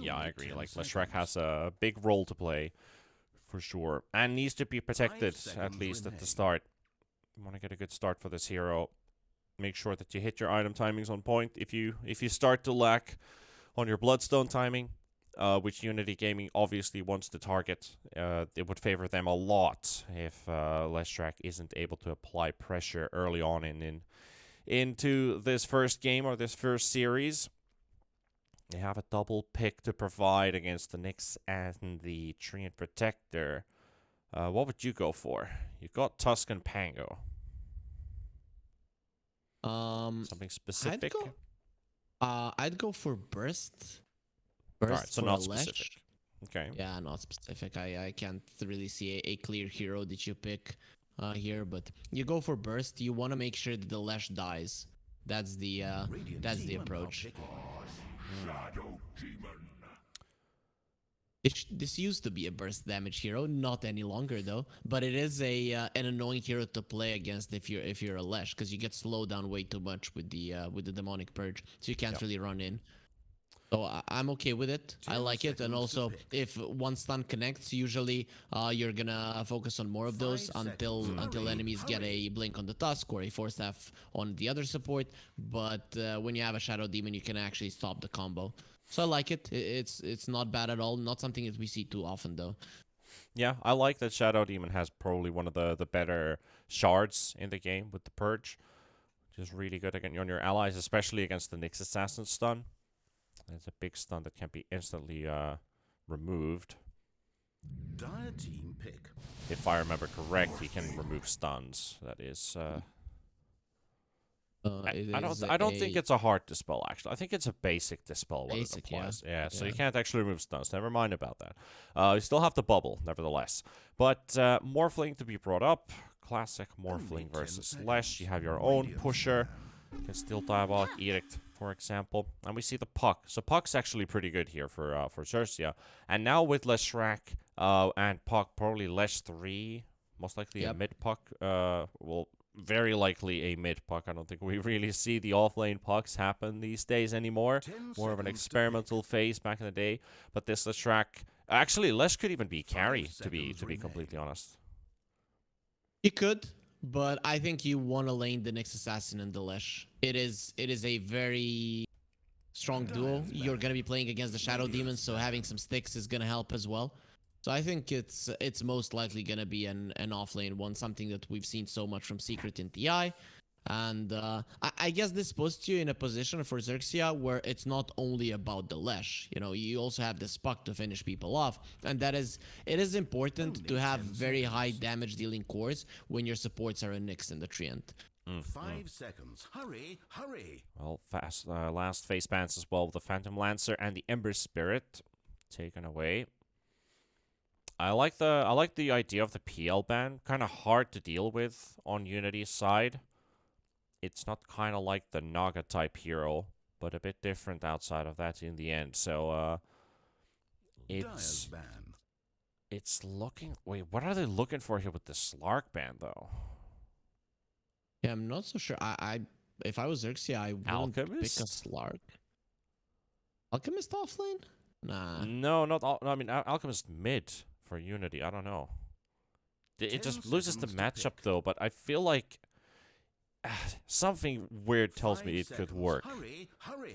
Yeah, I agree. Like, Leshrac has a big role to play, for sure. And needs to be protected, at least at the start. You want to get a good start for this hero. Make sure that you hit your item timings on point. If you start to lack on your Bloodstone timing, which Unity Gaming obviously wants to target, it would favor them a lot if Leshrac isn't able to apply pressure early on into this first game or this first series. They have a double pick to provide against the Nyx and the Treant Protector. What would you go for? You've got Tusk and Pango. Something specific? I'd go for Burst. Alright, so not specific. Okay. Yeah, not specific. I can't really see a clear hero that you pick here, but you go for Burst. You want to make sure that the Lesh dies. That's the approach. This used to be a burst damage hero, not any longer though. But it is an annoying hero to play against if you're a Lesh, because you get slowed down way too much with the demonic purge, so you can't really run in. So I'm okay with it. I like it, and also if one stun connects, usually you're gonna focus on more of those until enemies get a blink on the Tusk or a Force Staff on the other support. But when you have a Shadow Demon, you can actually stop the combo. So I like it. It's not bad at all. Not something that we see too often though. Yeah, I like that Shadow Demon has probably one of the better shards in the game with the Purge. Which is really good on your allies, especially against the Nyx Assassin stun. It's a big stun that can be instantly removed. Dire team pick. If I remember correct, he can remove stuns. That is. I don't think it's a hard dispel. Actually, I think it's a basic dispel. Basic, what it applies. Yeah. So you can't actually remove stuns. Never mind about that. You still have the bubble, nevertheless. But Morphling to be brought up. Classic Morphling versus Lesh. You have your own pusher. You can still Diabolic Edict, for example. And we see the Puck. So Puck's actually pretty good here for XERXIA. And now with Leshrac and Puck, probably Lesh 3. Most likely a mid Puck. Well, very likely a mid Puck. I don't think we really see the offlane Pucks happen these days anymore. More of an experimental phase back in the day. But this Leshrac... Actually, Lesh could even be carry, to be completely honest. He could. But I think you want to lane the Nyx Assassin and the Lesh. It is a very strong duo. You're going to be playing against the Shadow Demon, so having some sticks is going to help as well. So I think it's most likely going to be an offlane one, something that we've seen so much from Secret in TI. And I guess this puts you in a position for XERXIA where it's not only about the Lesh. You know, you also have this Puck to finish people off. And it is important to have very high damage dealing cores when your supports are a Nyx and the Treant. 5 seconds. Hurry, hurry. Well, fast last face bans as well with the Phantom Lancer and the Ember Spirit taken away. I like the idea of the PL ban. Kind of hard to deal with on Unity's side. It's not kind of like the Naga type hero, but a bit different outside of that in the end. So it's looking. Wait, what are they looking for here with the Slark ban though? Yeah, I'm not so sure. If I was XERXIA, I wouldn't pick a Slark. Alchemist offlane? Nah. No, not. I mean, Alchemist mid for Unity. I don't know. It just loses the matchup though. But I feel like. Something weird tells me it could work.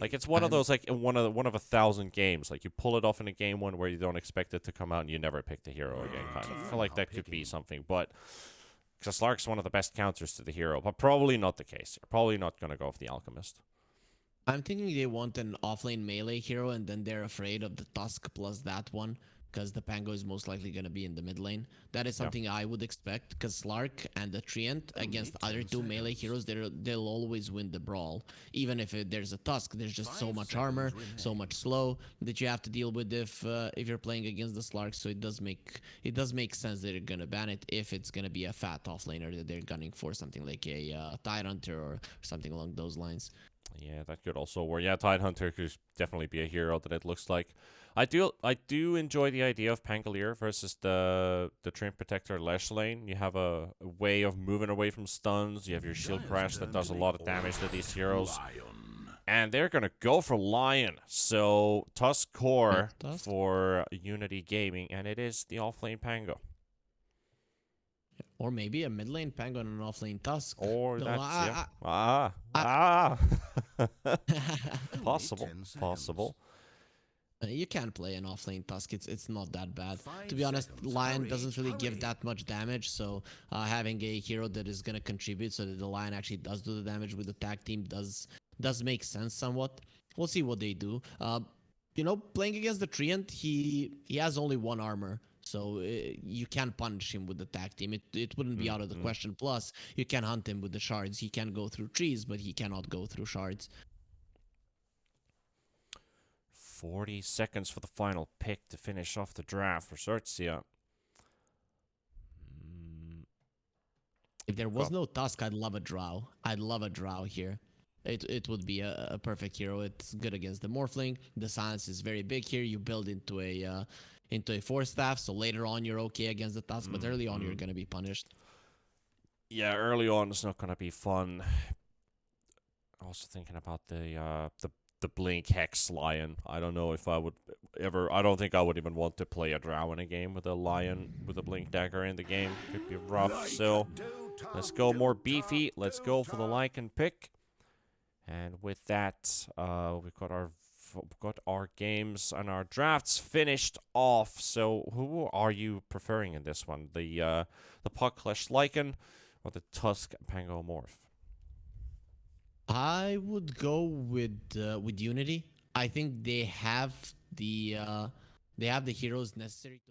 Like it's one of those like one of 1,000 games. Like you pull it off in a game one where you don't expect it to come out and you never pick the hero again. Kind of. I feel like that could be something, but Slark's one of the best counters to the hero, but probably not the case. You're probably not gonna go with the Alchemist. I'm thinking they want an offlane melee hero, and then they're afraid of the Tusk plus that one. Because the Pango is most likely going to be in the mid lane. That is something I would expect, because Slark and the Treant against other two melee heroes, they'll always win the brawl. Even if there's a Tusk, there's just so much armor, so much slow that you have to deal with if you're playing against the Slark. So it does make sense that they're going to ban it if it's going to be a fat offlaner that they're gunning for, something like a Tidehunter or something along those lines. Yeah, that could also work. Yeah, Tidehunter could definitely be a hero that it looks like. I do enjoy the idea of Pangolier versus the Treant Protector Lesh lane. You have a way of moving away from stuns. You have your Shield Crash that does a lot of damage to these heroes. And they're going to go for Lion. So Tusk Core Tusk. for Unity Gaming. And it is the offlane Pango. Or maybe a mid lane Penguin and an off lane Tusk. Or No, that's, Possible. Possible. You can play an off lane Tusk. It's not that bad. To be honest, Lion doesn't really give that much damage. So having a hero that is going to contribute so that the Lion actually does do the damage with the tag team does make sense somewhat. We'll see what they do. You know, playing against the Treant, he has only 1 armor. So you can punish him with the tag team. It wouldn't be out of the question. Plus, you can hunt him with the shards. He can go through trees, but he cannot go through shards. 40 seconds for the final pick to finish off the draft for XERXIA. If there was no Tusk, I'd love a Drow. I'd love a Drow here. It would be a perfect hero. It's good against the Morphling. The silence is very big here. You build into a Force Staff, so later on you're okay against the Tusk, but early on you're going to be punished. Yeah, early on it's not going to be fun. Also thinking about the Blink Hex Lion. I don't know if I would ever... I don't think I would even want to play a Drow in a game with a Lion with a Blink Dagger in the game. Could be rough, so let's go more beefy. Let's go for the Lycan pick. And with that, we've got our games and our drafts finished off. So who are you preferring in this one? The Puck-Clash Lycan or the Tusk Pango Morph? I would go with Unity. I think they have the heroes necessary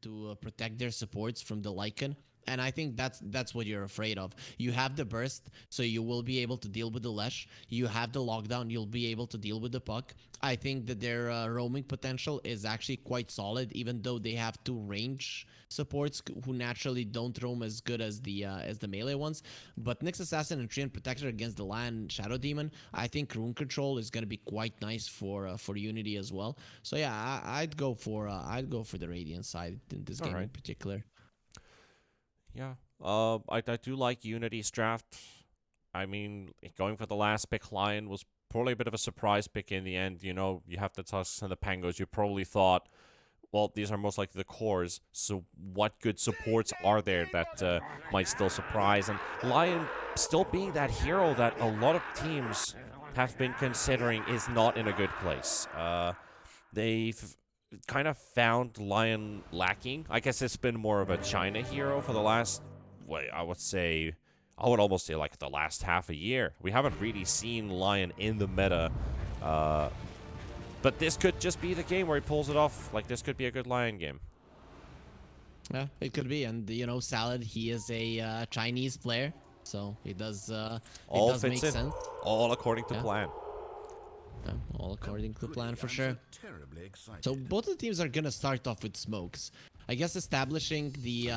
to protect their supports from the Lycan. And I think that's what you're afraid of. You have the burst, so you will be able to deal with the Lesh. You have the lockdown, you'll be able to deal with the Puck. I think that their roaming potential is actually quite solid, even though they have 2 range supports who naturally don't roam as good as the melee ones. But Nyx Assassin and Treant Protector against the Lion Shadow Demon, I think Rune Control is going to be quite nice for Unity as well. So yeah, I'd go for the Radiant side in this game in particular. Yeah, I do like Unity's draft. I mean, going for the last pick, Lion was probably a bit of a surprise pick in the end. You know, you have the Tusks and the Pangos. You probably thought, well, these are most likely the cores, so what good supports are there that might still surprise? And Lion still being that hero that a lot of teams have been considering is not in a good place. They've kind of found Lion lacking. I guess it's been more of a China hero for the last, I would almost say like the last half a year. We haven't really seen Lion in the meta. But this could just be the game where he pulls it off. Like, this could be a good Lion game. Yeah, it could be. And, you know, Salad, he is a Chinese player. So it does make sense. All according to plan. Yeah, all according to plan for sure. So both of the teams are gonna start off with smokes. I guess establishing the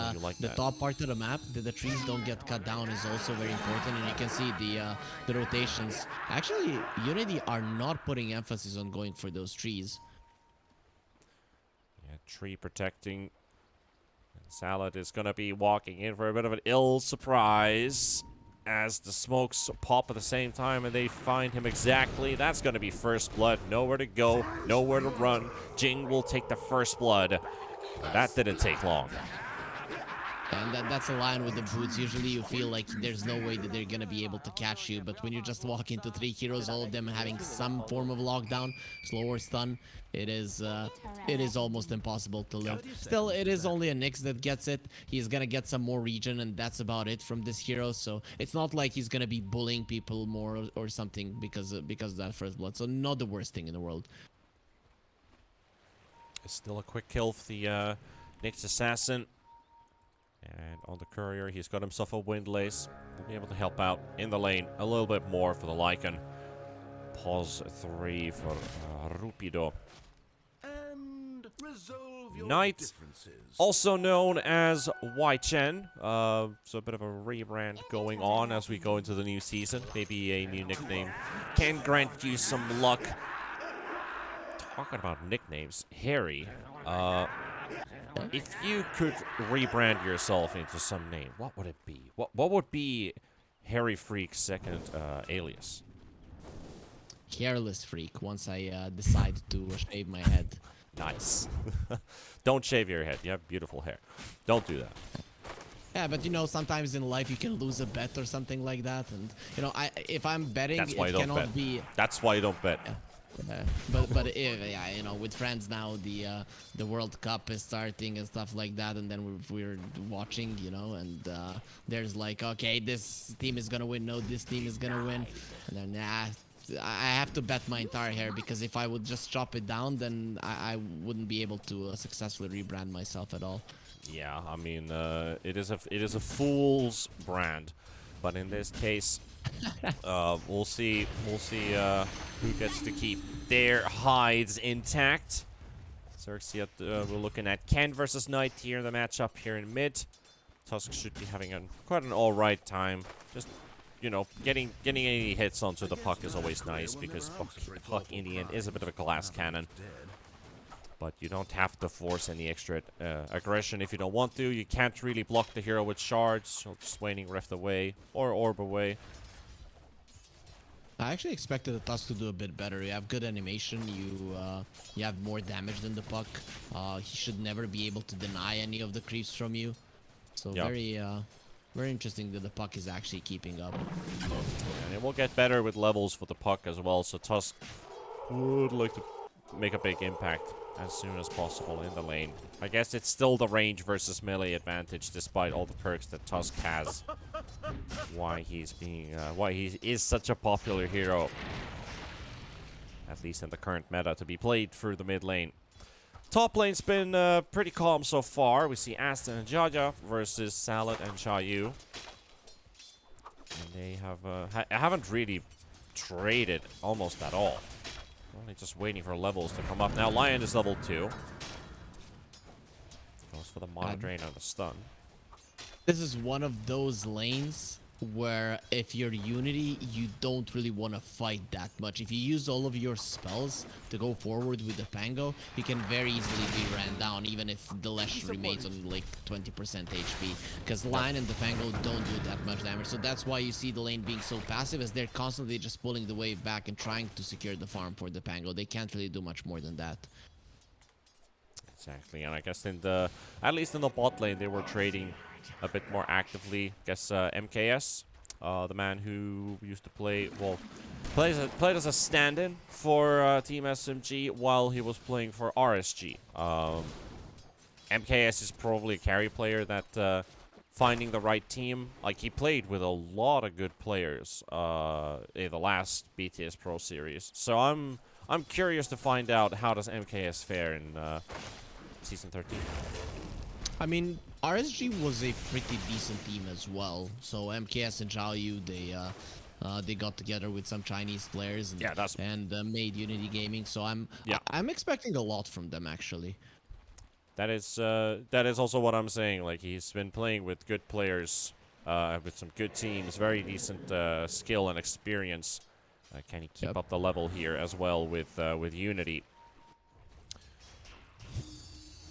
top part of the map, that the trees don't get cut down, is also very important. And you can see the rotations. Actually, Unity are not putting emphasis on going for those trees. Yeah, tree protecting. And Salad is gonna be walking in for a bit of an ill surprise as the smokes pop at the same time and they find him exactly. That's going to be first blood. Nowhere to go, nowhere to run. Jing will take the first blood. That didn't take long. And that's a line with the boots. Usually you feel like there's no way that they're going to be able to catch you. But when you just walk into 3 heroes, all of them having some form of lockdown, slow or stun, it is almost impossible to live. Still, it is only a Nyx that gets it. He's going to get some more regen, and that's about it from this hero. So it's not like he's going to be bullying people more or something because of that first blood. So not the worst thing in the world. It's still a quick kill for the Nyx Assassin. And on the courier, he's got himself a Windlace. Will be able to help out in the lane a little bit more for the Lycan. Pause 3 for Rupido. And resolve your Knight, also known as Wai Chen. So a bit of a rebrand going on as we go into the new season. Maybe a new nickname can grant you some luck. Talking about nicknames, Harry. If you could rebrand yourself into some name, what would it be? What would be Harry Freak's second alias? careless freak once I decide to shave my head. Nice. Don't shave your head. You have beautiful hair. Don't do that. Yeah, but you know, sometimes in life you can lose a bet or something like that, and you know, if I'm betting, That's why it you don't cannot bet. be. That's why you don't bet. But if, yeah, you know, with friends now, the World Cup is starting and stuff like that, and then we're watching, you know, and there's like, okay, this team is gonna win, no, this team is gonna win, and then I have to bet my entire hair, because if I would just chop it down, then I wouldn't be able to successfully rebrand myself at all. Yeah, I mean, it is a fool's brand, but in this case, we'll see who gets to keep their hides intact. XERXIA, we're looking at Ken versus Knight here in the matchup here in mid. Tusk should be having quite an all right time. Just, you know, getting any hits onto the puck is always nice, because puck in the end is a bit of a glass cannon. But you don't have to force any extra aggression if you don't want to. You can't really block the hero with shards, so just waning Rift away or Orb away. I actually expected the Tusk to do a bit better. You have good animation. You have more damage than the puck. He should never be able to deny any of the creeps from you. So Yep. very interesting that the puck is actually keeping up. And it will get better with levels for the puck as well. So Tusk would like to make a big impact as soon as possible in the lane. I guess it's still the range versus melee advantage, despite all the perks that Tusk has. Why he is such a popular hero, at least in the current meta, to be played through the mid lane. Top lane's been pretty calm so far. We see Aston and Jaja versus Salad and Xiaoyu. And they haven't really traded almost at all. Only just waiting for levels to come up. Now Lion is level 2. Goes for the mana drain on the stun. This is one of those lanes where if you're Unity, you don't really want to fight that much. If you use all of your spells to go forward with the Pango, you can very easily be ran down, even if the Lesh remains on like 20% HP. Because Lion and the Pango don't do that much damage. So that's why you see the lane being so passive, as they're constantly just pulling the wave back and trying to secure the farm for the Pango. They can't really do much more than that. Exactly, and I guess at least in the bot lane, they were trading a bit more actively. I guess MKS, the man who used to play, well, played as a stand-in for Team SMG while he was playing for RSG. MKS is probably a carry player that finding the right team. Like, he played with a lot of good players in the last BTS Pro Series. So I'm curious to find out how does MKS fare in Season 13. I mean, RSG was a pretty decent team as well. So MKS and Xiaoyu, they got together with some Chinese players and made Unity Gaming. So I'm expecting a lot from them, actually. That is also what I'm saying. Like, he's been playing with good players, with some good teams, very decent skill and experience. Can he keep up the level here as well with Unity?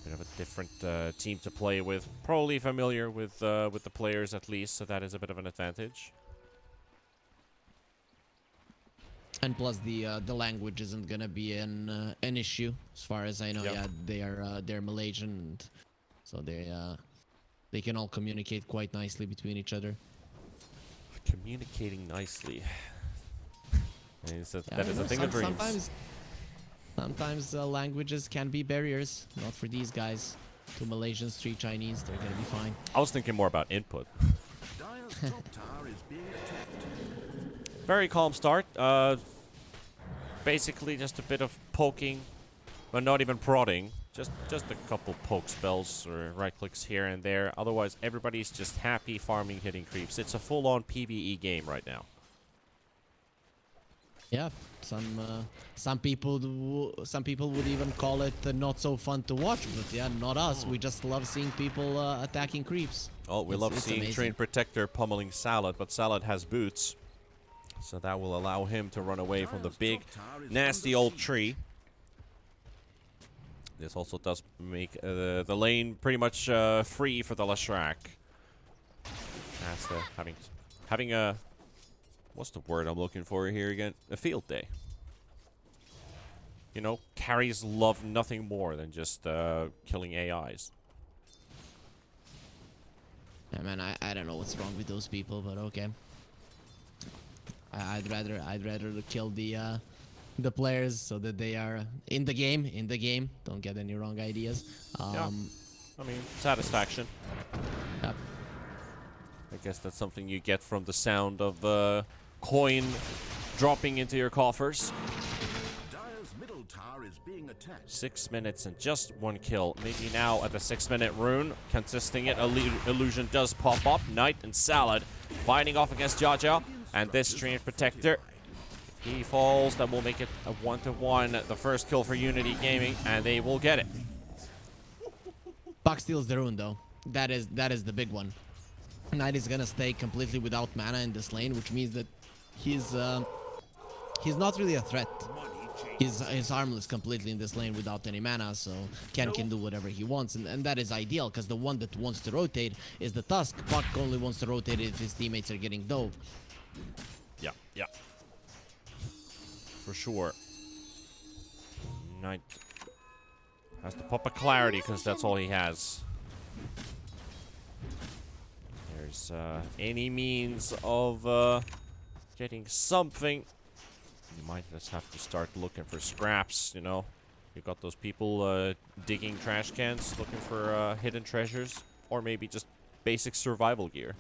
Bit of a different team to play with. Probably familiar with the players at least, so that is a bit of an advantage. And plus, the language isn't gonna be an issue, as far as I know. Yep. Yeah, they're Malaysian, and so they can all communicate quite nicely between each other. Communicating nicely. That is a thing of dreams. Sometimes languages can be barriers. Not for these guys. 2 Malaysians, 3 Chinese. They're gonna be fine. I was thinking more about input. Dire's top tower is being attacked. Very calm start. Basically just a bit of poking, but not even prodding. Just a couple poke spells or right clicks here and there. Otherwise, everybody's just happy farming, hitting creeps. It's a full-on PvE game right now. Yeah, some people would even call it not so fun to watch, but yeah, not us. We just love seeing people attacking creeps. Oh, we love seeing amazing. Train Protector pummeling Salad, but Salad has boots, so that will allow him to run away from the big, nasty old tree. This also does make the lane pretty much free for the Leshrac. That's having a... What's the word I'm looking for here again? A field day. you know, carries love nothing more than just killing AIs. Yeah, man, I don't know what's wrong with those people, but okay. I'd rather kill the players so that they are in the game. Don't get any wrong ideas. Yeah. I mean, satisfaction. Yep. I guess that's something you get from the sound of coin dropping into your coffers. Dire's middle tower is being attacked. 6 minutes and just 1 kill. Maybe now at the 6-minute rune, contesting it, illusion does pop up. Knight and Salad fighting off against Jaja, and this Treant Protector. If he falls, that will make it a 1-to-1. The first kill for Unity Gaming, and they will get it. Puck steals the rune though. That is the big one. Knight is gonna stay completely without mana in this lane, which means that he's not really a threat. He's harmless completely in this lane without any mana, so Ken can do whatever he wants, and that is ideal because the one that wants to rotate is the Tusk. Puck only wants to rotate if his teammates are getting dove. Yeah. For sure. Knight has to pop a clarity because that's all he has. There's any means of getting something. You might just have to start looking for scraps, you know. You got those people digging trash cans, looking for hidden treasures, or maybe just basic survival gear.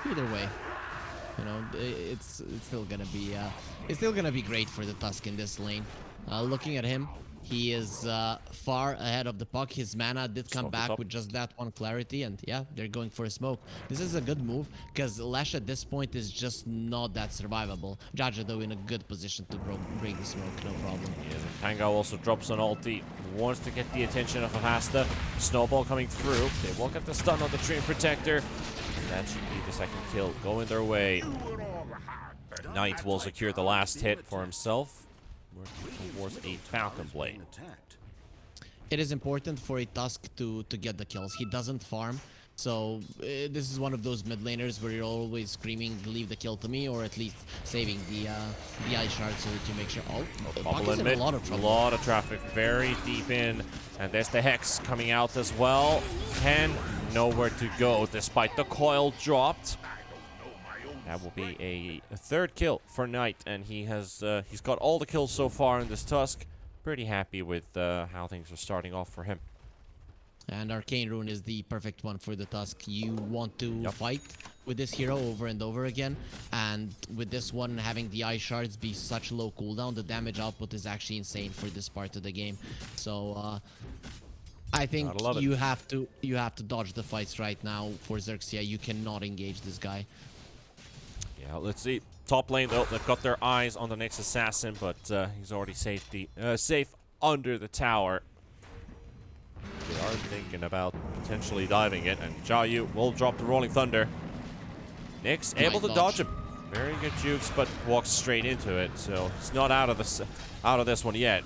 Either way, you know, it's still gonna be great for the Tusk in this lane. Looking at him, he is far ahead of the puck. His mana did come back with just that one clarity, and yeah, they're going for a smoke. This is a good move because Lash at this point is just not that survivable. Jaja though in a good position to break the smoke, no problem. Yes, and Tango also drops an ulti, wants to get the attention of Hasta. Snowball coming through. They will get the stun on the Treant Protector. That should be the second kill going their way. Knight will secure the last hit for himself. Working towards a Falcon Blade. It is important for a Tusk to get the kills. He doesn't farm, so this is one of those mid laners where you're always screaming, "Leave the kill to me," or at least saving the ice shard so that you make sure. Oh, Puck is in a lot of trouble. A lot of traffic, very deep in, and there's the Hex coming out as well. Ken nowhere to go despite the coil dropped. That will be a third kill for Knight, and he's got all the kills so far in this Tusk. Pretty happy with how things are starting off for him. And Arcane Rune is the perfect one for the Tusk. You want to fight with this hero over and over again, and with this one having the ice shards be such low cooldown, the damage output is actually insane for this part of the game. So I think you have to dodge the fights right now for XERXIA. You cannot engage this guy. Yeah, let's see. Top lane, though, they've got their eyes on the next assassin, but he's already safe under the tower. They are thinking about potentially diving it, and Jiayu will drop the Rolling Thunder. Nick's able to dodge him. Very good jukes, but walks straight into it, so he's not out of this one yet.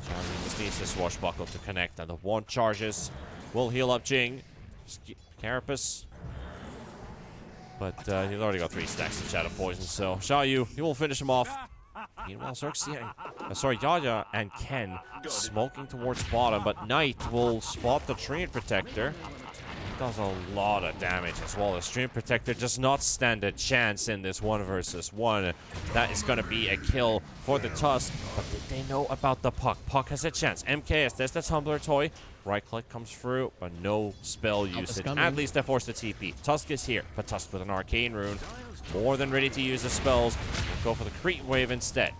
Jiayu just needs to swashbuckle to connect, and the one charges will heal up Jing. Carapace. But he's already got 3 stacks of Shadow Poison, so Jiayu, he will finish him off. Meanwhile, Jaja and Ken smoking towards bottom, but Knight will spot the Treant Protector. He does a lot of damage as well. The Treant Protector does not stand a chance in this 1 versus 1. That is going to be a kill for the Tusk, but did they know about the Puck? Puck has a chance. MKS, there's the Tumbler toy. Right click comes through, but no spell usage. At least they forced the TP. Tusk is here, but Tusk with an Arcane Rune. More than ready to use the spells. We'll go for the Creep Wave instead.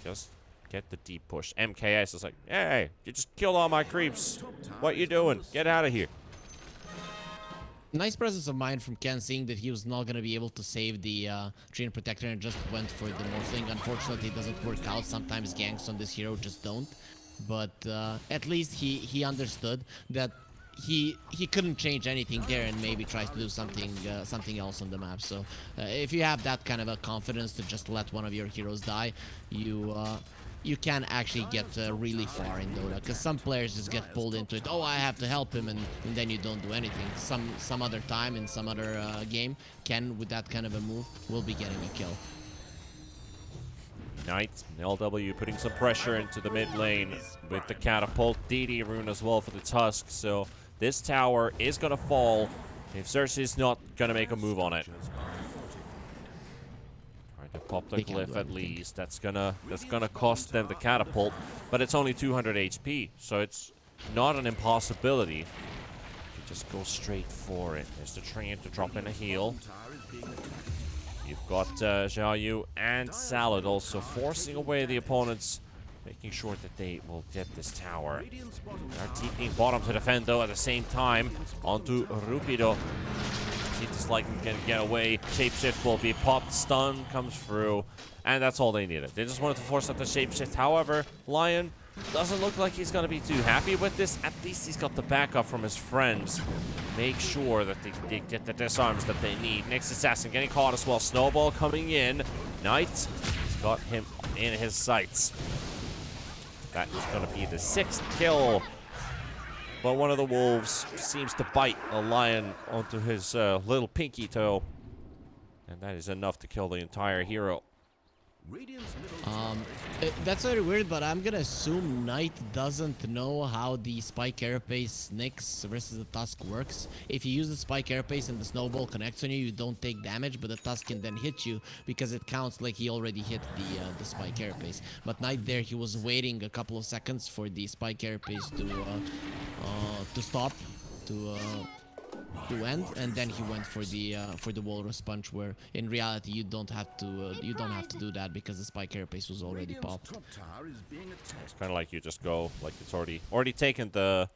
Just get the deep push. MKS is like, hey, you just killed all my creeps. What you doing? Get out of here. Nice presence of mind from Ken, seeing that he was not going to be able to save the Treant Protector and just went for the Morphling. Unfortunately, it doesn't work out. Sometimes ganks on this hero just don't. But at least he understood that he couldn't change anything there, and maybe tries to do something else on the map. So if you have that kind of a confidence to just let one of your heroes die, you can actually get really far in Dota, because some players just get pulled into it. Oh, I have to help him, and then you don't do anything. Some other time in some other game, Ken with that kind of a move will be getting a kill. Knight, LW putting some pressure into the mid lane with the catapult. DD rune as well for the Tusk. So this tower is going to fall if XERXIA is not going to make a move on it. Trying to pop the glyph at least. That's gonna cost them the catapult, but it's only 200 HP, so it's not an impossibility. You just go straight for it. There's the train to drop in a heal. You've got Xiaoyu and Salad also forcing away the opponents, making sure that they will get this tower. They're TPing bottom to defend though at the same time. Onto Rupido. See this like can get away. Shapeshift will be popped. Stun comes through. And that's all they needed. They just wanted to force out the shapeshift. However, Lion doesn't look like he's going to be too happy with this. At least he's got the backup from his friends. Make sure that they get the disarms that they need. Next assassin getting caught as well. Snowball coming in. Knight has got him in his sights. That is going to be the 6th kill. But one of the wolves seems to bite a lion onto his little pinky toe. And that is enough to kill the entire hero. That's very weird, but I'm gonna assume Knight doesn't know how the spike carapace Nyx versus the Tusk works. If you use the spike carapace and the snowball connects on you, you don't take damage, but the Tusk can then hit you because it counts like he already hit the spike carapace. But Knight there, he was waiting a couple of seconds for the spike carapace to stop, to end, and then he went for the walrus punch, where in reality you don't have to do that because the spike carapace was already popped. It's kind of like you just go like it's already taken the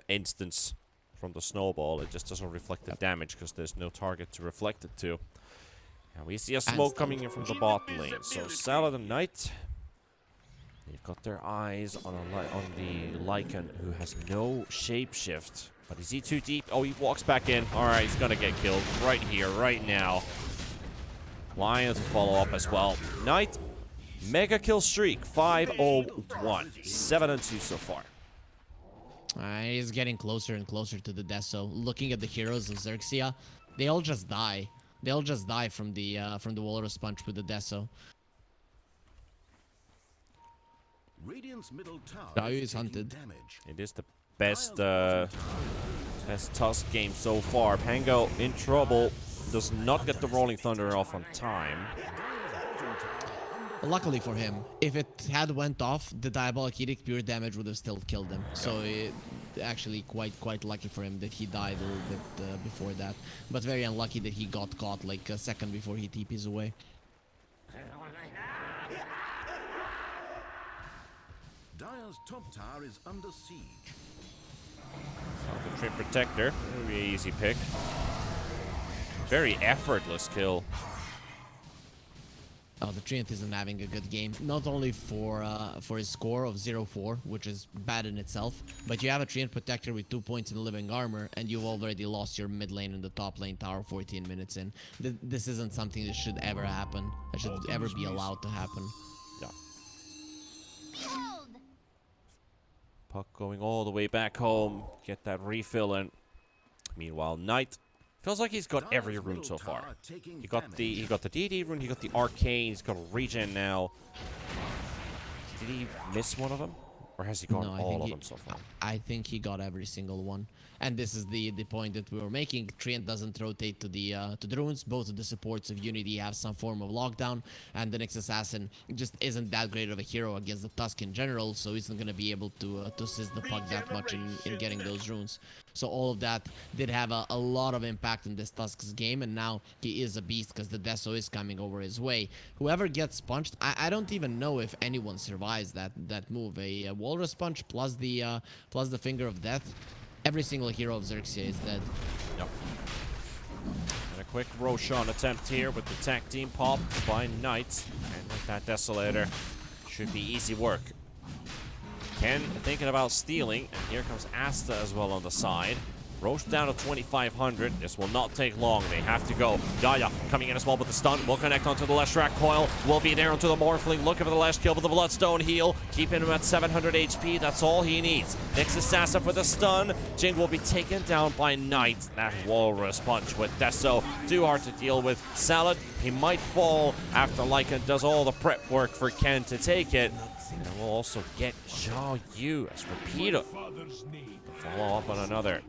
instance from the snowball. It just doesn't reflect the damage because there's no target to reflect it to. And we see a smoke coming in from the bot lane. So Salad and Knight, they've got their eyes on the Lycan, who has no shapeshift. But is he too deep? Oh, he walks back in. All right, he's going to get killed right here, right now. Lions will follow up as well. Knight, mega kill streak, 501. 7-2 so far. He's getting closer and closer to the death. So looking at the heroes of XERXIA, they all just die. They all just die from the walrus punch with the Deso. Xiaoyu is hunted. It is the best Tusk game so far. Pango in trouble. Does not get the Rolling Thunder off on time. Luckily for him, if it had went off, the Diabolic Edict pure damage would have still killed him. So it actually quite lucky for him that he died a little bit before that. But very unlucky that he got caught like a second before he TPs away. Dire's top tower is under siege. The Trim Protector, it'll be an easy pick. Very effortless kill. Oh, the Treant isn't having a good game. Not only for his score of 0-4, which is bad in itself, but you have a Treant Protector with 2 points in living armor, and you've already lost your mid lane and the top lane tower 14 minutes in. This isn't something that should ever happen. That should ever be allowed to happen. Yeah. Puck going all the way back home. Get that refill in. Meanwhile, Knight feels like he's got every rune so far. He got the DD rune, he got the arcane, he's got a regen now. Did he miss one of them? Or has he got all of them so far? I think he got every single one. And this is the point that we were making. Treant doesn't rotate to the runes. Both of the supports of Unity have some form of lockdown, and the Nyx Assassin just isn't that great of a hero against the Tusk in general, so he's not going to be able to assist the puck that much in getting those runes. So all of that did have a lot of impact in this Tusk's game, and now he is a beast because the Deso is coming over his way. Whoever gets punched, I don't even know if anyone survives that move. A Walrus Punch plus the Finger of Death. Every single hero of XERXIA is dead. Yep. And a quick Roshan attempt here with the tag team pop by Knight. And with that Desolator, should be easy work. Ken thinking about stealing, and here comes Asta as well on the side. Roche down to 2,500. This will not take long. They have to go. Yaya coming in as well with the stun. Will connect onto the Leshrac coil. Will be there onto the Morphling. Looking for the last kill with the Bloodstone heal. Keeping him at 700 HP. That's all he needs. Next Assassin for the stun. Jing will be taken down by Knight. That Walrus punch with Deso. Too hard to deal with. Salad, he might fall after Lycan does all the prep work for Ken to take it. And we'll also get Xiao Yu as Repeater. Follow up on another.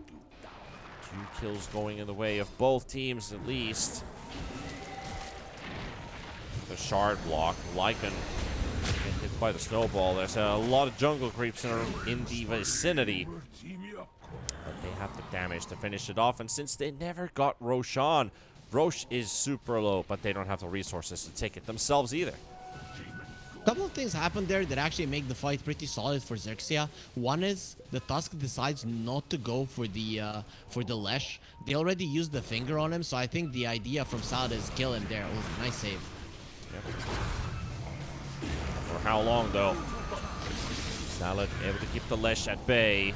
2 kills going in the way of both teams at least. The shard block. Lycan get hit by the snowball. There's a lot of jungle creeps in the vicinity. But they have the damage to finish it off. And since they never got Roshan, Roche is super low, but they don't have the resources to take it themselves either. A couple of things happened there that actually make the fight pretty solid for XERXIA. One is the Tusk decides not to go for the Lesh. They already used the finger on him, so I think the idea from Salad is kill him there. Oh, nice save. Yep. For how long though? Salad able to keep the Lesh at bay.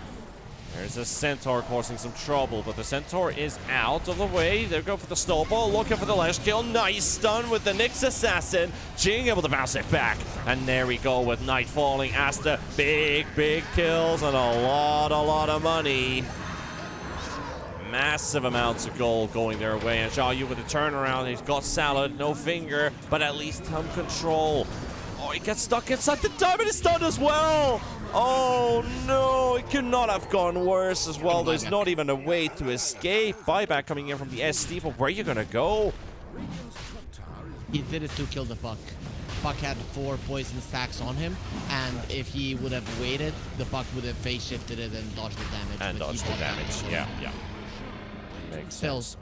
There's a Centaur causing some trouble, but the Centaur is out of the way. They go for the snowball, looking for the last kill. Nice stun with the Nyx Assassin. Jing able to bounce it back. And there we go with Knight falling. Asta, big kills and a lot of money. Massive amounts of gold going their way. And Xiao Yu with the turnaround. He's got Salad, no finger, but at least some control. Oh, he gets stuck inside the diamond. He's stunned as well. Oh no, it could not have gone worse as well. There's not even a way to escape. Buyback coming in from the SD, but where are you gonna go? He did it to kill the Puck. Puck had 4 poison stacks on him, and if he would have waited, the Puck would have phase shifted it and dodged the damage. And dodged the damage, yeah. Makes Still, sense.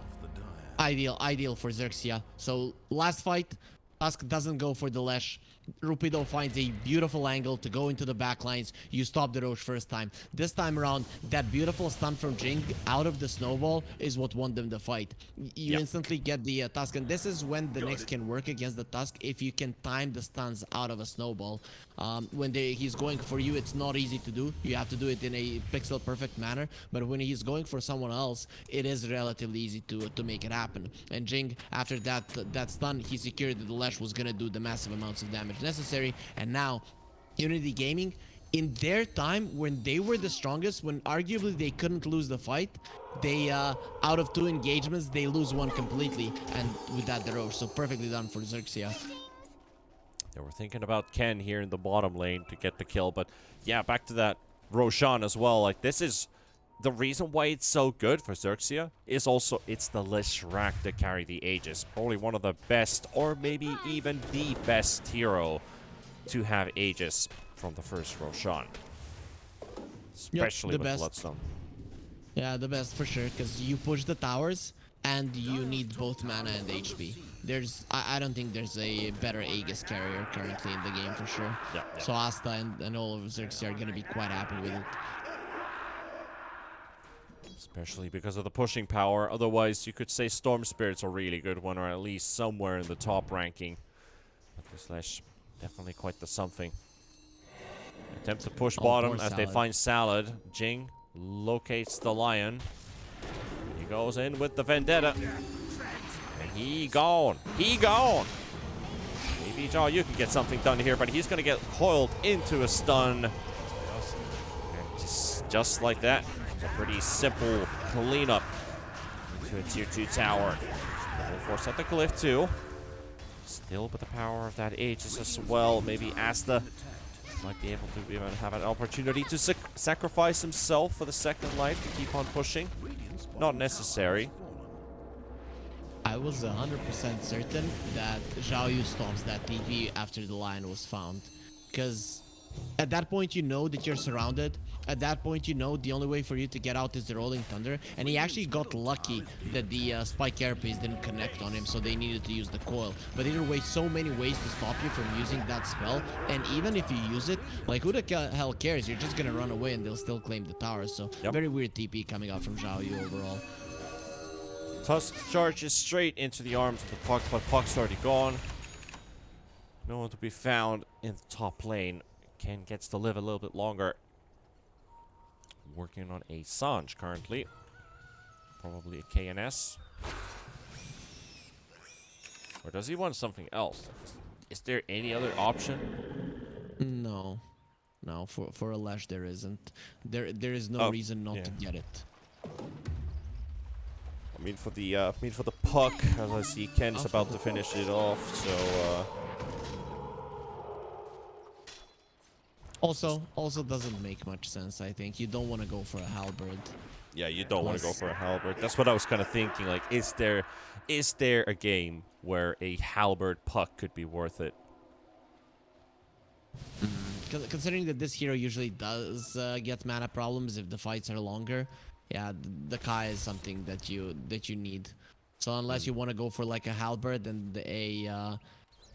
ideal for XERXIA. So last fight, Tusk doesn't go for the Lesh. Rupido finds a beautiful angle to go into the backlines. You stop the Roche first time. This time around, that beautiful stun from Jing out of the snowball is what won them the fight. You instantly get the Tusk, and this is when the Nyx can work against the Tusk if you can time the stuns out of a snowball. When he's going for you, it's not easy to do. You have to do it in a pixel perfect manner, but when he's going for someone else, it is relatively easy to make it happen. And Jing, after that stun, he secured that the Lesh was gonna do the massive amounts of damage necessary. And now Unity Gaming, in their time when they were the strongest, when arguably they couldn't lose the fight, they out of 2 engagements they lose 1 completely, and with that the Roche. So perfectly done for XERXIA. They were thinking about Ken here in the bottom lane to get the kill, but yeah, back to that Roshan as well. Like, this is the reason why it's so good for XERXIA is also it's the Leshrac that carry the Aegis. Probably one of the best, or maybe even the best hero to have Aegis from the first Roshan. Especially with Bloodstone. Yeah, the best for sure, because you push the towers and you need both mana and HP. I don't think there's a better Aegis carrier currently in the game for sure. Yeah. So Asta and all of XERXIA are gonna be quite happy with it. Especially because of the pushing power. Otherwise, you could say Storm Spirit's a really good one, or at least somewhere in the top ranking. But this Lesh, definitely quite the something. Attempt to push bottom as they find Salad. Jing locates the Lion. He goes in with the Vendetta. And he gone. Maybe Xiao Yu can get something done here, but he's going to get coiled into a stun. And just like that. A pretty simple cleanup into a tier 2 tower. We'll force out the glyph too. Still with the power of that Aegis as well. Maybe Asta might be able to even have an opportunity to sacrifice himself for the second life to keep on pushing. Not necessary. I was 100% certain that Xiao Yu stops that TP after the Lion was found. Because at that point you know that you're surrounded. At that point you know the only way for you to get out is the Rolling Thunder. And he actually got lucky that the Spike Carapace didn't connect on him, so they needed to use the coil. But either way, so many ways to stop you from using that spell. And even if you use it, like, who the hell cares? You're just gonna run away and they'll still claim the tower. So very weird TP coming out from Xiao Yu overall. Tusk charges straight into the arms of the Puck, but Puck's already gone. No one to be found in the top lane. Ken gets to live a little bit longer. Working on a Sange currently. Probably a KNS. Or does he want something else? Is there any other option? No. No, for a Lash there isn't. There is no reason not to get it. I mean for the puck, as I see Ken's about to finish it off, so Also doesn't make much sense, I think. You don't want to go for a halberd. yeah, you don't want to go for a halberd. That's what I was kind of thinking. Like, is there a game where a halberd puck could be worth it? Considering that this hero usually does get mana problems if the fights are longer, yeah, the Kai is something that you need. So unless you want to go for like a halberd and a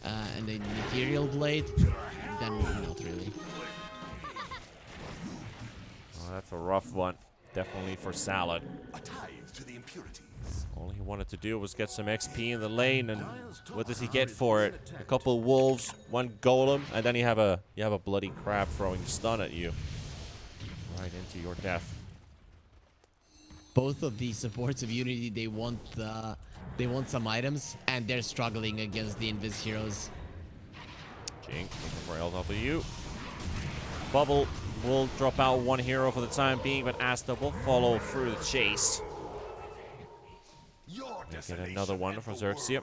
ethereal blade, then not really. Oh, that's a rough one. Definitely for Salad. A tithe to the impurities. All he wanted to do was get some XP in the lane, and what does he get for it? A couple wolves, one golem, and then you have a bloody crab throwing stun at you, right into your death. Both of the supports of Unity, they want some items, and they're struggling against the Invis heroes. Jink looking for LW. Bubble will drop out one hero for the time being, but Asta will follow through the chase. Get another one for XERXIA.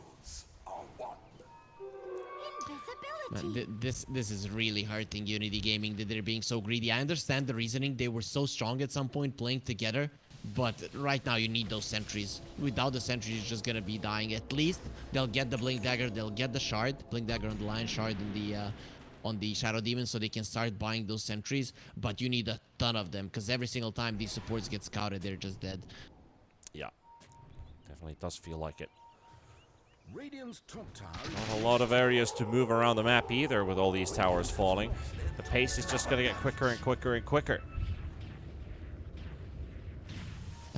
Man, this is really hurting Unity Gaming that they're being so greedy. I understand the reasoning. They were so strong at some point playing together, but right now you need those sentries. Without the sentries, you're just gonna be dying. At least they'll get the Blink Dagger, they'll get the shard, Blink Dagger on the Lion, shard on the Shadow Demon, so they can start buying those sentries. But you need a ton of them, because every single time these supports get scouted, they're just dead. Yeah, definitely does feel like it. Radiant's top tower. Not a lot of areas to move around the map either with all these towers falling. The pace is just gonna get quicker and quicker and quicker.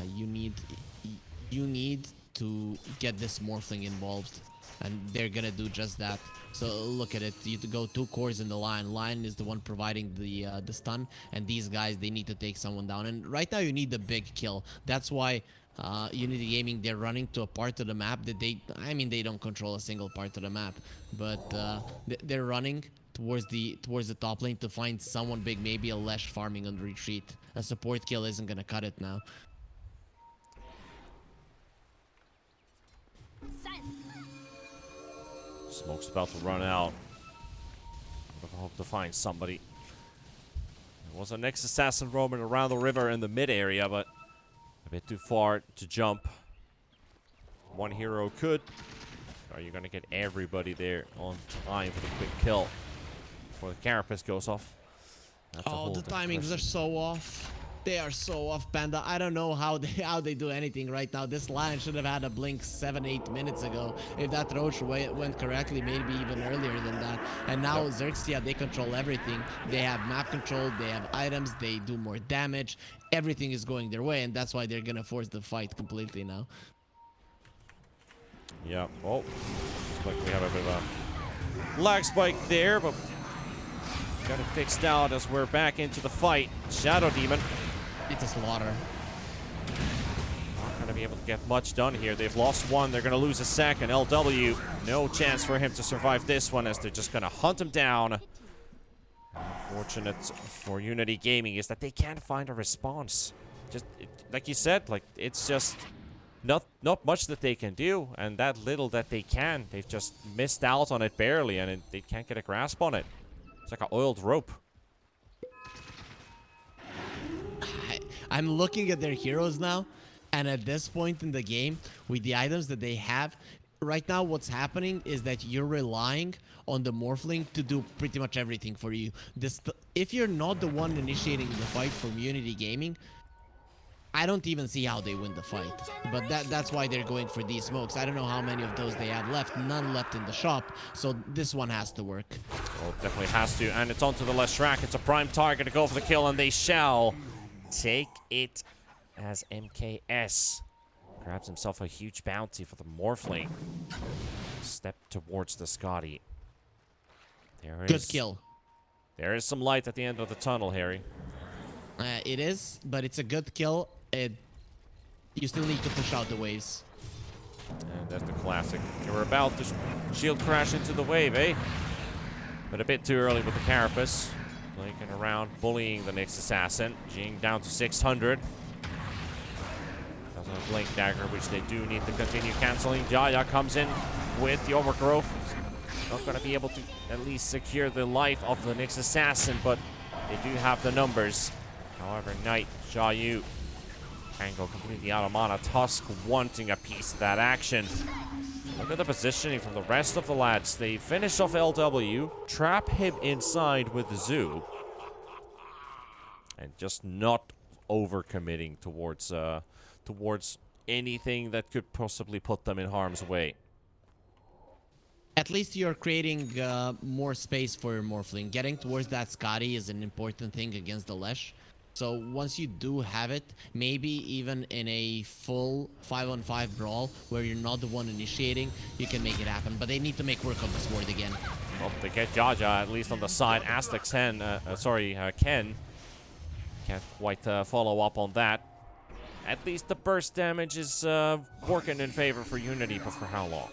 You need to get this Morphling involved, and they're gonna do just that. So look at it. You go 2 cores in the Lion. Lion is the one providing the stun, and these guys, they need to take someone down. And right now you need the big kill. That's why Unity Gaming, they're running to a part of the map that they don't control a single part of the map, but they're running towards the top lane to find someone big, maybe a Lesh farming on retreat. A support kill isn't gonna cut it now. Smoke's about to run out. I hope to find somebody. There was a next assassin roaming around the river in the mid area, but a bit too far to jump. One hero could. Are you gonna get everybody there on time for the quick kill before the carapace goes off? Oh, the timings are so off. They are so off, Panda. I don't know how they do anything right now. This Lion should have had a blink 7-8 minutes ago. If that Roach went correctly, maybe even earlier than that. And now XERXIA, they control everything. They have map control, they have items, they do more damage. Everything is going their way, and that's why they're gonna force the fight completely now. Yeah, well, looks like we have a bit of a lag spike there, but got it fixed out as we're back into the fight. Shadow Demon. It's a slaughter. Not going to be able to get much done here. They've lost one. They're going to lose a second. LW, no chance for him to survive this one as they're just going to hunt him down. Unfortunate for Unity Gaming is that they can't find a response. Just like you said, like it's just not much that they can do, and that little that they can, they've just missed out on it barely, and they can't get a grasp on it. It's like an oiled rope. I'm looking at their heroes now, and at this point in the game, with the items that they have, right now what's happening is that you're relying on the Morphling to do pretty much everything for you. If you're not the one initiating the fight from Unity Gaming, I don't even see how they win the fight. But that's why they're going for these smokes. I don't know how many of those they have left. None left in the shop, so this one has to work. Well, it definitely has to, and it's onto the Leshrac. It's a prime target to go for the kill, and they shall take it as MKS grabs himself a huge bounty for the Morphling. Step towards the Scotty. Good kill. There is some light at the end of the tunnel, Harry. It is, but it's a good kill. You still need to push out the waves. And that's the classic. You were about to shield crash into the wave, eh? But a bit too early with the Carapace. Blinking around, bullying the next assassin. Jing down to 600. Doesn't have Blink Dagger, which they do need to continue canceling. Jaya comes in with the Overgrowth. Not going to be able to at least secure the life of the next assassin, but they do have the numbers. However, Knight, Xiaoyu, Angle completely out of mana. Tusk wanting a piece of that action. Look at the positioning from the rest of the lads. They finish off LW, trap him inside with the Zoo, and just not overcommitting towards anything that could possibly put them in harm's way. At least you're creating more space for your Morphling. Getting towards that Scotty is an important thing against the Lesh. So once you do have it, maybe even in a full 5-on-5 brawl where you're not the one initiating, you can make it happen. But they need to make work of the sword again. Well, they get Jaja at least on the side. Aztec Ken can't quite follow up on that. At least the burst damage is working in favor for Unity, but for how long?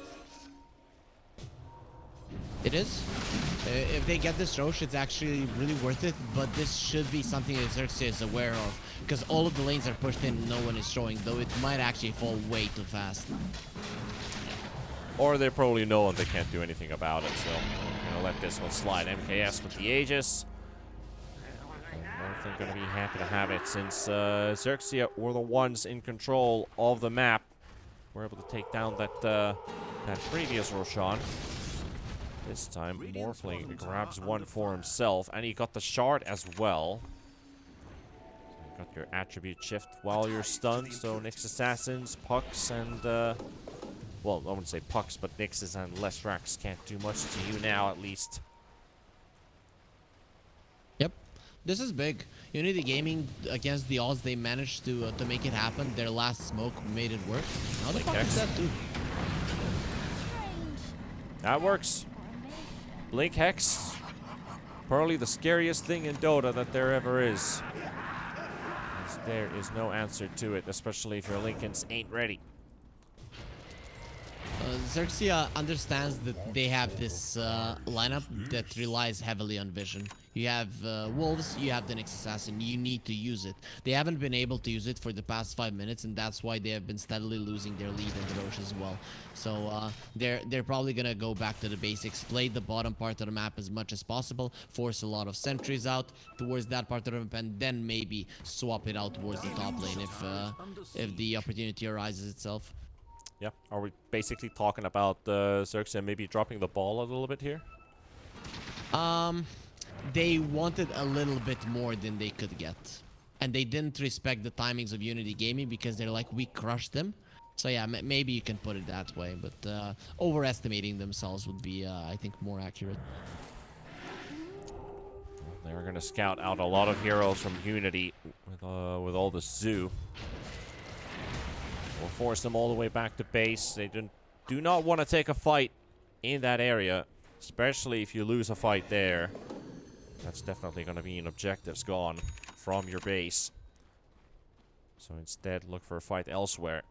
It is. If they get this Roche, it's actually really worth it, but this should be something that XERXIA is aware of, because all of the lanes are pushed in and no one is showing, though it might actually fall way too fast. Or they probably know and they can't do anything about it, so I'm gonna let this one slide. MKS with the Aegis. They're gonna be happy to have it, since XERXIA were the ones in control of the map. We're able to take down that previous Roshan. This time, Morphling grabs one for himself, and he got the shard as well. So you got your attribute shift while you're stunned, so Nyx Assassins, Pucks, and well, I wouldn't say Pucks, but Nyxes and Lesrax can't do much to you now, at least. Yep. This is big. Unity Gaming, against the odds, they managed to make it happen. Their last smoke made it work. Now the Puck is dead too. That works. Blink Hex, probably the scariest thing in Dota that there ever is. As there is no answer to it, especially if your Lincolns ain't ready. XERXIA understands that they have this lineup that relies heavily on vision. You have Wolves, you have the Nyx Assassin, you need to use it. They haven't been able to use it for the past 5 minutes, and that's why they have been steadily losing their lead in the Roche as well. So they're probably gonna go back to the basics, play the bottom part of the map as much as possible, force a lot of sentries out towards that part of the map, and then maybe swap it out towards the top lane if the opportunity arises itself. Yeah, are we basically talking about XERXIA maybe dropping the ball a little bit here? They wanted a little bit more than they could get. And they didn't respect the timings of Unity Gaming because they're like, we crushed them. So yeah, maybe you can put it that way. But overestimating themselves would be, I think, more accurate. They're going to scout out a lot of heroes from Unity with all the Zoo. We'll force them all the way back to base. They do not want to take a fight in that area, especially if you lose a fight there. That's definitely going to mean objectives gone from your base. So instead, look for a fight elsewhere.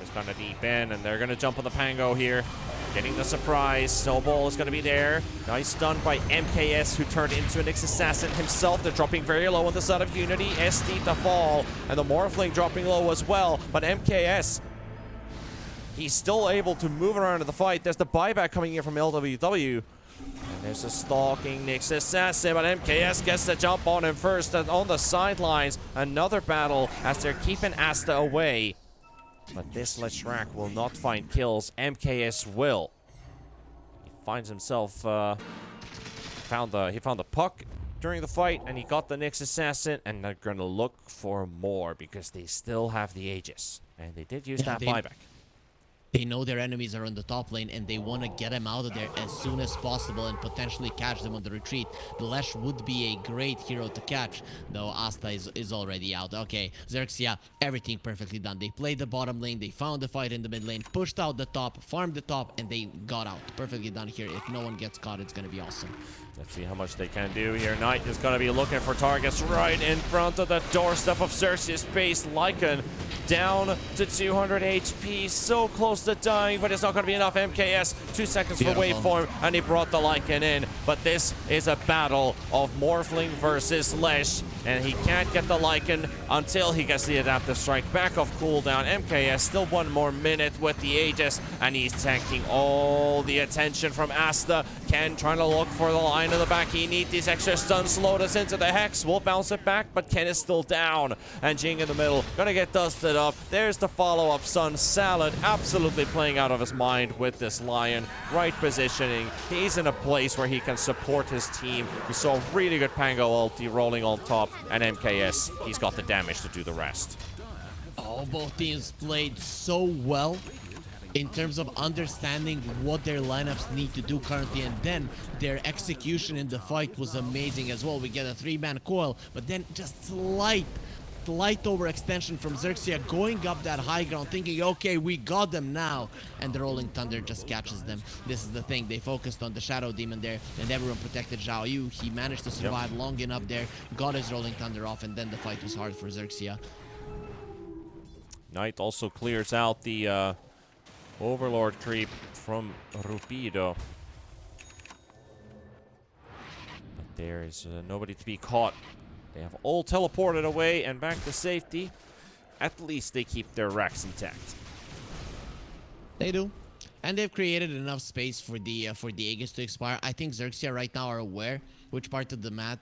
Is going to deep in, and they're going to jump on the Pango here. Getting the surprise. Snowball is going to be there. Nice stun by MKS, who turned into an Nyx Assassin himself. They're dropping very low on the side of Unity. SD to fall, and the Morphling dropping low as well. But MKS, he's still able to move around in the fight. There's the buyback coming in from LWW. And there's a stalking Nyx Assassin, but MKS gets the jump on him first. And on the sidelines, another battle as they're keeping Asta away. But this Leshrac will not find kills. MKS will. He finds himself, he found the puck during the fight, and he got the Nyx Assassin, and they're gonna look for more because they still have the Aegis. And they did use that buyback. They know their enemies are on the top lane and they want to get them out of there as soon as possible and potentially catch them on the retreat. The Lesh would be a great hero to catch, though Asta is already out. Okay, XERXIA, everything perfectly done. They played the bottom lane, they found the fight in the mid lane, pushed out the top, farmed the top, and they got out. Perfectly done here. If no one gets caught, it's going to be awesome. Let's see how much they can do here. Knight is going to be looking for targets right in front of the doorstep of XERXIA's base. Lycan down to 200 HP. So close to dying, but it's not going to be enough. MKS, 2 seconds for waveform, and he brought the Lycan in. But this is a battle of Morphling versus Lesh, and he can't get the Lycan until he gets the adaptive strike back off cooldown. MKS still 1 more minute with the Aegis, and he's tanking all the attention from Asta. Ken trying to look for the line in the back. He needs these extra stuns. Lotus into the Hex. Will bounce it back, but Ken is still down. And Jing in the middle. Gonna get dusted up. There's the follow-up Sun. Salad absolutely playing out of his mind with this Lion. Right positioning. He's in a place where he can support his team. We saw really good Pango ulti rolling on top. And MKS, he's got the damage to do the rest. Oh, both teams played so well in terms of understanding what their lineups need to do currently, and then their execution in the fight was amazing as well. We get a 3-man coil, but then just slight overextension from XERXIA going up that high ground, thinking, okay, we got them now, and the Rolling Thunder just catches them. This is the thing, they focused on the Shadow Demon there, and everyone protected Zhao Yu. He managed to survive long enough there, got his Rolling Thunder off, and then the fight was hard for XERXIA. Knight also clears out the Overlord creep from Rupido. But there is nobody to be caught. They have all teleported away and back to safety. At least they keep their racks intact. They do. And they've created enough space for the Aegis to expire. I think XERXIA right now are aware which parts of the map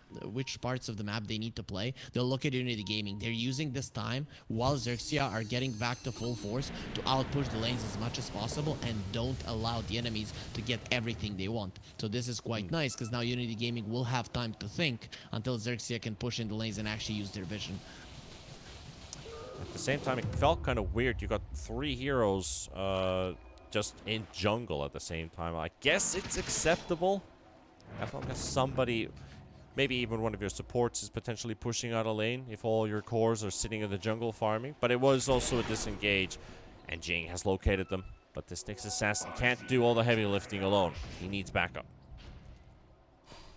they need to play. They'll look at Unity Gaming. They're using this time while XERXIA are getting back to full force to outpush the lanes as much as possible and don't allow the enemies to get everything they want. So this is quite nice because now Unity Gaming will have time to think until XERXIA can push in the lanes and actually use their vision. At the same time, it felt kind of weird. You got 3 heroes just in jungle at the same time. I guess it's acceptable as long as somebody, maybe even one of your supports, is potentially pushing out a lane if all your cores are sitting in the jungle farming. But it was also a disengage, and Jing has located them. But this Nyx Assassin can't do all the heavy lifting alone. He needs backup.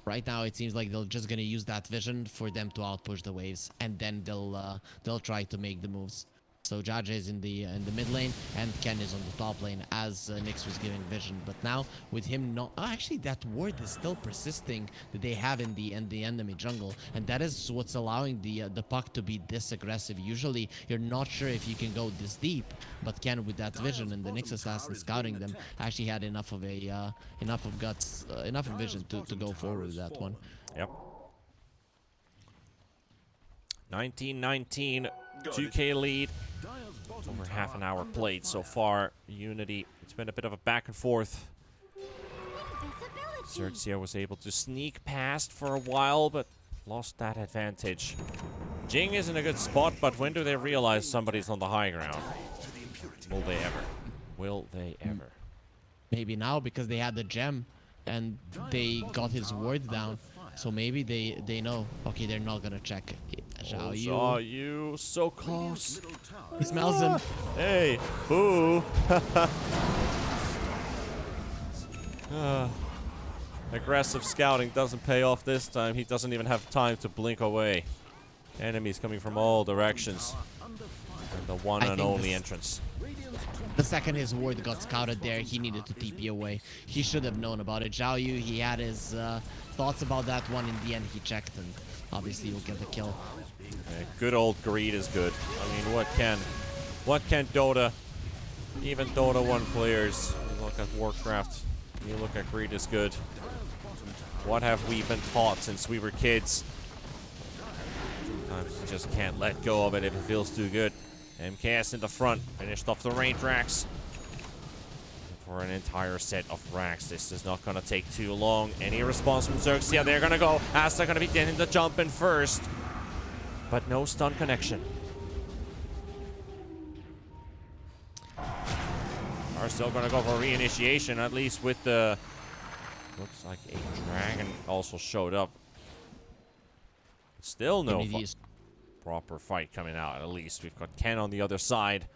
Right now, it seems like they're just gonna use that vision for them to outpush the waves, and then they'll try to make the moves. So Jaja is in the mid lane, and Ken is on the top lane as Nyx was giving vision. But now with him not, actually that ward is still persisting that they have in the enemy jungle, and that is what's allowing the puck to be this aggressive. Usually you're not sure if you can go this deep, but Ken with that vision and the Nyx Assassin scouting them actually had enough of guts, enough of vision to go forward with that one. Yep. 19-19, 2K lead. Over half an hour played so far. Unity, it's been a bit of a back and forth. XERXIA was able to sneak past for a while, but lost that advantage. Jing is in a good spot, but when do they realize somebody's on the high ground? Will they ever? Will they ever? Maybe now, because they had the gem and they got his ward down. So maybe they know, okay, they're not gonna check. Zhao Yu, so close. He smells him. Hey, boo. Aggressive scouting doesn't pay off this time. He doesn't even have time to blink away. Enemies coming from all directions. And the one and only entrance. The second his ward got scouted there, he needed to TP away. He should have known about it. Zhao Yu, he had his thoughts about that one. In the end, he checked, and obviously he'll get the kill. Yeah, good old greed is good. I mean, what can Dota, even Dota 1 players, you look at Warcraft, you look at greed is good. What have we been taught since we were kids? Sometimes you just can't let go of it if it feels too good. MKS in the front, finished off the range racks. For an entire set of racks, this is not gonna take too long. Any response from XERXIA, they're gonna go. Asta gonna be getting the jump in first. But no stun connection. are still going to go for reinitiation, at least with the... Looks like a dragon also showed up. Still no proper fight coming out, at least. We've got Ken on the other side.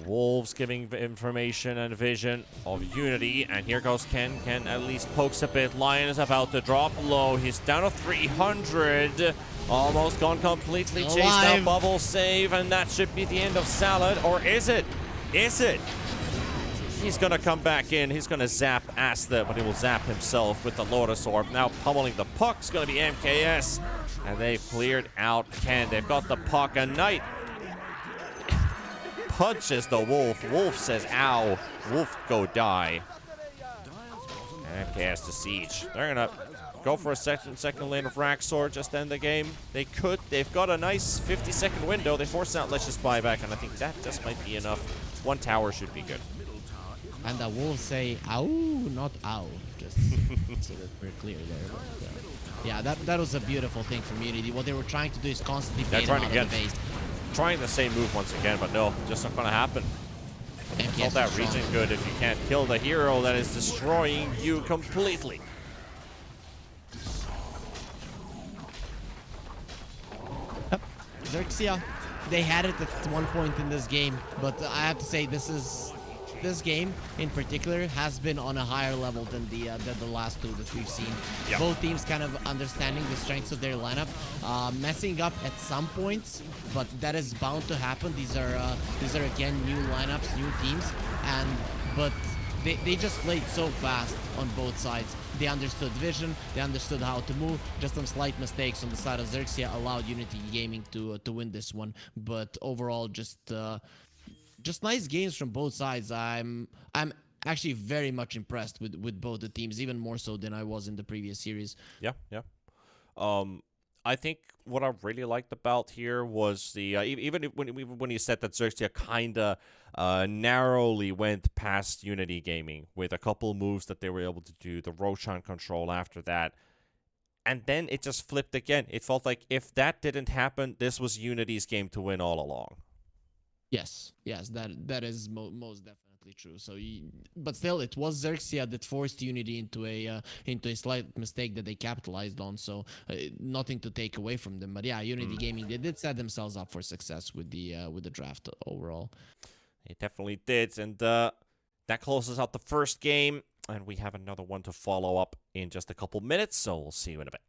Wolves giving information and vision of Unity. And here goes Ken. Ken at least pokes a bit. Lion is about to drop low. He's down to 300. Almost gone completely. Chased out. Bubble save. And that should be the end of Salad. Or is it? Is it? He's going to come back in. He's going to zap Asta, but he will zap himself with the Lotus Orb. Now pummeling the puck is going to be MKS. And they've cleared out Ken. They've got the puck. A Knight punches the Wolf. Wolf says, ow. Wolf, go die. And MKS to Siege. They're going to go for a second lane of Raxor, just end the game. They could. They've got a nice 50-second window. They force out Let's Just Buy Back, and I think that just might be enough. One tower should be good. And the Wolves say, ow, not ow. Just so that we're clear there. But, yeah, that was a beautiful thing from Unity. What they were trying to do is constantly bait him out of the base. Trying the same move once again, but no, just not going to happen. It's not that region good if you can't kill the hero that is destroying you completely. Yep. XERXIA, they had it at one point in this game, but I have to say this game in particular has been on a higher level than the last two that we've seen. Yep. Both teams kind of understanding the strengths of their lineup, messing up at some points, but that is bound to happen. These are again new lineups, new teams, but they just played so fast on both sides. They understood vision, they understood how to move. Just some slight mistakes on the side of XERXIA allowed Unity Gaming to win this one, but overall just nice games from both sides. I'm actually very much impressed with both the teams, even more so than I was in the previous series. Yeah. I think what I really liked about here was the even when you said that XERXIA kinda narrowly went past Unity Gaming with a couple moves that they were able to do, the Roshan control after that, and then it just flipped again. It felt like if that didn't happen, this was Unity's game to win all along. Yes, that is most definitely true. So, but still, it was XERXIA that forced Unity into a slight mistake that they capitalized on. So, nothing to take away from them. But yeah, Unity Gaming, they did set themselves up for success with the draft overall. It definitely did, and that closes out the first game, and we have another one to follow up in just a couple minutes. So we'll see you in a bit.